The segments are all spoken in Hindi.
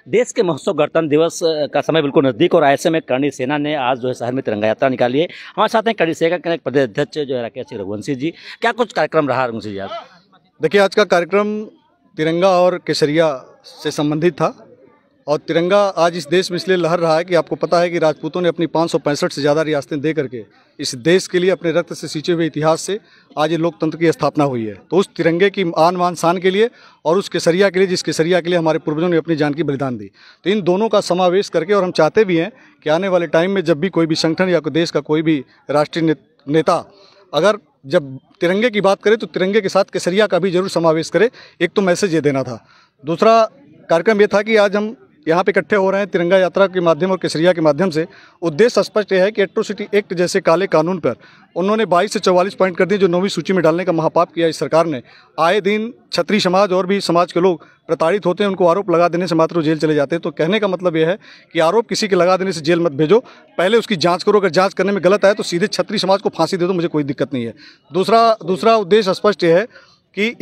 देश के महोत्सव गणतंत्र दिवस का समय बिल्कुल नज़दीक और ऐसे में करणी सेना ने आज जो है शहर में तिरंगा यात्रा निकाली है। हमारे साथ हैं करणी सेना के प्रदेश अध्यक्ष जो है राकेश रघुवंशी जी। क्या कुछ कार्यक्रम रहा रघुवंशी जी आज? देखिए, आज का कार्यक्रम तिरंगा और केसरिया से संबंधित था और तिरंगा आज इस देश में इसलिए लहर रहा है कि आपको पता है कि राजपूतों ने अपनी 565 से ज़्यादा रियासतें दे करके इस देश के लिए अपने रक्त से सींचे हुए इतिहास से आज ये लोकतंत्र की स्थापना हुई है। तो उस तिरंगे की आन मान शान के लिए और उस केसरिया के लिए, जिस केसरिया के लिए हमारे पूर्वजों ने अपनी जान की बलिदान दी, तो इन दोनों का समावेश करके, और हम चाहते भी हैं कि आने वाले टाइम में जब भी कोई भी संगठन या कोई देश का कोई भी राष्ट्रीय नेता अगर जब तिरंगे की बात करे तो तिरंगे के साथ केसरिया का भी जरूर समावेश करे। एक तो मैसेज ये देना था। दूसरा कार्यक्रम ये था कि आज हम यहाँ पे इकट्ठे हो रहे हैं तिरंगा यात्रा के माध्यम और केसरिया के माध्यम से। उद्देश्य स्पष्ट है कि एट्रोसिटी एक्ट जैसे काले कानून पर उन्होंने 22 से 44 पॉइंट कर दिए, जो 9वीं सूची में डालने का महापाप किया इस सरकार ने। आए दिन क्षत्रिय समाज और भी समाज के लोग प्रताड़ित होते हैं, उनको आरोप लगा देने से मात्र जेल चले जाते हैं। तो कहने का मतलब यह है कि आरोप किसी के लगा देने से जेल मत भेजो, पहले उसकी जांच करो। अगर जांच करने में गलत आए तो सीधे क्षत्रिय समाज को फांसी दे दो, मुझे कोई दिक्कत नहीं है। दूसरा उद्देश्य स्पष्ट है कि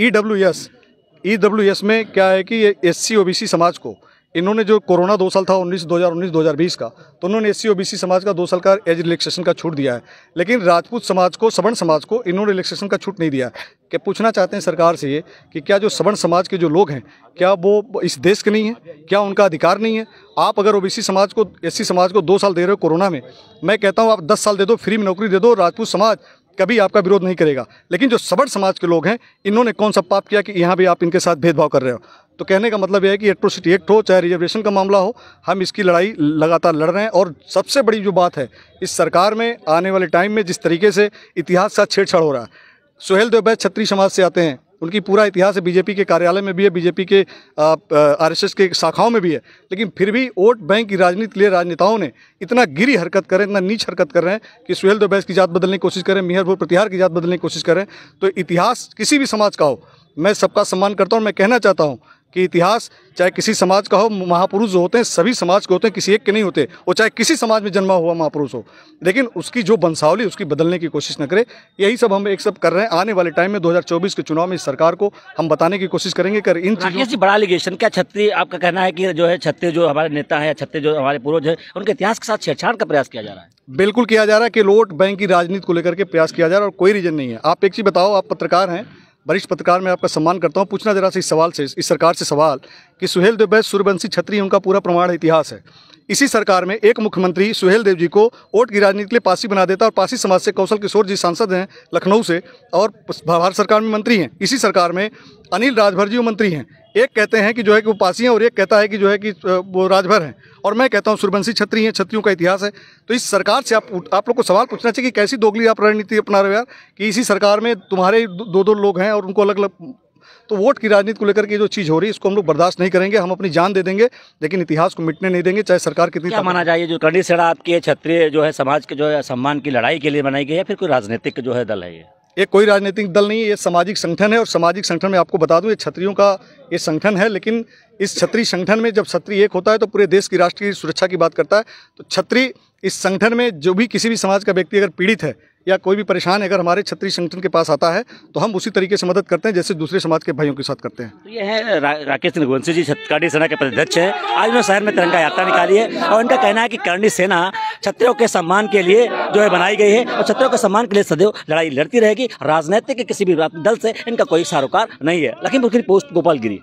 ईडब्ल्यूएस में क्या है कि ये SC OBC समाज को इन्होंने जो कोरोना 2 साल था 2019-2020 का, तो उन्होंने SC OBC समाज का 2 साल का एज रिलैक्सेशन का छूट दिया है, लेकिन राजपूत समाज को, सवर्ण समाज को इन्होंने रिलैक्सेशन का छूट नहीं दिया है। क्या पूछना चाहते हैं सरकार से ये कि क्या जो सवर्ण समाज के जो लोग हैं क्या वो इस देश के नहीं हैं? क्या उनका अधिकार नहीं है? आप अगर OBC समाज को, SC समाज को 2 साल दे रहे हो कोरोना में, मैं कहता हूँ आप 10 साल दे दो, फ्री में नौकरी दे दो, राजपूत समाज कभी आपका विरोध नहीं करेगा। लेकिन जो सवर्ण समाज के लोग हैं, इन्होंने कौन सा पाप किया कि यहाँ भी आप इनके साथ भेदभाव कर रहे हो? तो कहने का मतलब यह है कि एट्रोसिटी एक्ट हो चाहे रिजर्वेशन का मामला हो, हम इसकी लड़ाई लगातार लड़ रहे हैं। और सबसे बड़ी जो बात है इस सरकार में आने वाले टाइम में जिस तरीके से इतिहास का छेड़छाड़ हो रहा है, सुहेल देव बैस क्षत्रिय समाज से आते हैं, उनकी पूरा इतिहास है, बीजेपी के कार्यालय में भी है, बीजेपी के RSS के शाखाओं में भी है, लेकिन फिर भी वोट बैंक की राजनीति के लिए राजनेताओं ने इतना गिरी हरकत कर रहे हैं, इतना नीच हरकत कर रहे हैं कि सुहेल देव बैस की जात बदलने की कोशिश करें, मिहरपुर प्रतिहार की जात बदलने की कोशिश करें। तो इतिहास किसी भी समाज का हो, मैं सबका सम्मान करता हूँ। मैं कहना चाहता हूँ कि इतिहास चाहे किसी समाज का हो, महापुरुष जो होते हैं सभी समाज के होते हैं, किसी एक के नहीं होते। वो चाहे किसी समाज में जन्मा हुआ महापुरुष हो, लेकिन उसकी जो वंशावली उसकी बदलने की कोशिश न करे। यही सब हम एक सब कर रहे हैं। आने वाले टाइम में 2024 के चुनाव में इस सरकार को हम बताने की कोशिश करेंगे कर इन चीज़ों। बड़ा एलिगेशन क्या क्षत्रिय, आपका कहना है कि जो है क्षत्रिय जो हमारे नेता है, क्षत्रिय जो हमारे पूर्वज है, उनके इतिहास के साथ छेड़छाड़ का प्रयास किया जा रहा है? बिल्कुल किया जा रहा है कि वोट बैंक की राजनीति को लेकर के प्रयास किया जा रहा है और कोई रीजन नहीं है। आप एक चीज़ बताओ, आप पत्रकार हैं, वरिष्ठ पत्रकार, मैं आपका सम्मान करता हूं, पूछना जरा से इस सवाल से, इस सरकार से सवाल कि सुहेल देव बैस सूर्यवंशी क्षत्रिय, उनका पूरा प्रमाण इतिहास है। इसी सरकार में एक मुख्यमंत्री सुहेल देव जी को वोट की राजनीति के लिए पासी बना देता, और पासी समाज से कौशल किशोर जी सांसद हैं लखनऊ से और भारत सरकार में मंत्री हैं। इसी सरकार में अनिल राजभर जी मंत्री हैं। एक कहते हैं कि जो है कि वो पासी हैं और एक कहता है कि जो है कि वो राजभर हैं, और मैं कहता हूँ सूर्यवंशी क्षत्रिय हैं, क्षत्रियों का इतिहास है। तो इस सरकार से आप लोग को सवाल पूछना चाहिए कि कैसी दोगली आप रणनीति अपना रहे हो यार, कि इसी सरकार में तुम्हारे दो लोग हैं और उनको अलग अलग। तो वोट की राजनीति को लेकर के जो चीज़ हो रही है इसको हम लोग बर्दाश्त नहीं करेंगे। हम अपनी जान दे देंगे लेकिन इतिहास को मिटने नहीं देंगे, चाहे सरकार कितनी। क्या माना जाए जो करणी सेना आपके क्षत्रिय जो है समाज के जो है सम्मान की लड़ाई के लिए बनाई गई है, फिर कोई राजनीतिक जो है दल है? ये कोई राजनीतिक दल नहीं है, ये सामाजिक संगठन है। और सामाजिक संगठन में आपको बता दूं, ये क्षत्रियों का ये संगठन है, लेकिन इस क्षत्रिय संगठन में जब क्षत्रिय एक होता है तो पूरे देश की राष्ट्रीय सुरक्षा की बात करता है। तो क्षत्रिय इस संगठन में जो भी किसी भी समाज का व्यक्ति अगर पीड़ित है या कोई भी परेशान है, अगर हमारे क्षत्रिय संगठन के पास आता है तो हम उसी तरीके से मदद करते हैं जैसे दूसरे समाज के भाइयों के साथ करते हैं। तो ये है राकेश रघुवंशी जी, करणी सेना के प्रदेश हैं। आज उन्होंने शहर में तिरंगा यात्रा निकाली है और उनका कहना है कि करणी सेना क्षत्रियों के सम्मान के लिए जो है बनाई गई है और क्षत्रियों के सम्मान के लिए सदैव लड़ाई लड़ती रहेगी। राजनीतिक के किसी भी दल से इनका कोई सरोकार नहीं है। लखीमपुर की पोस्ट गोपालगिरी।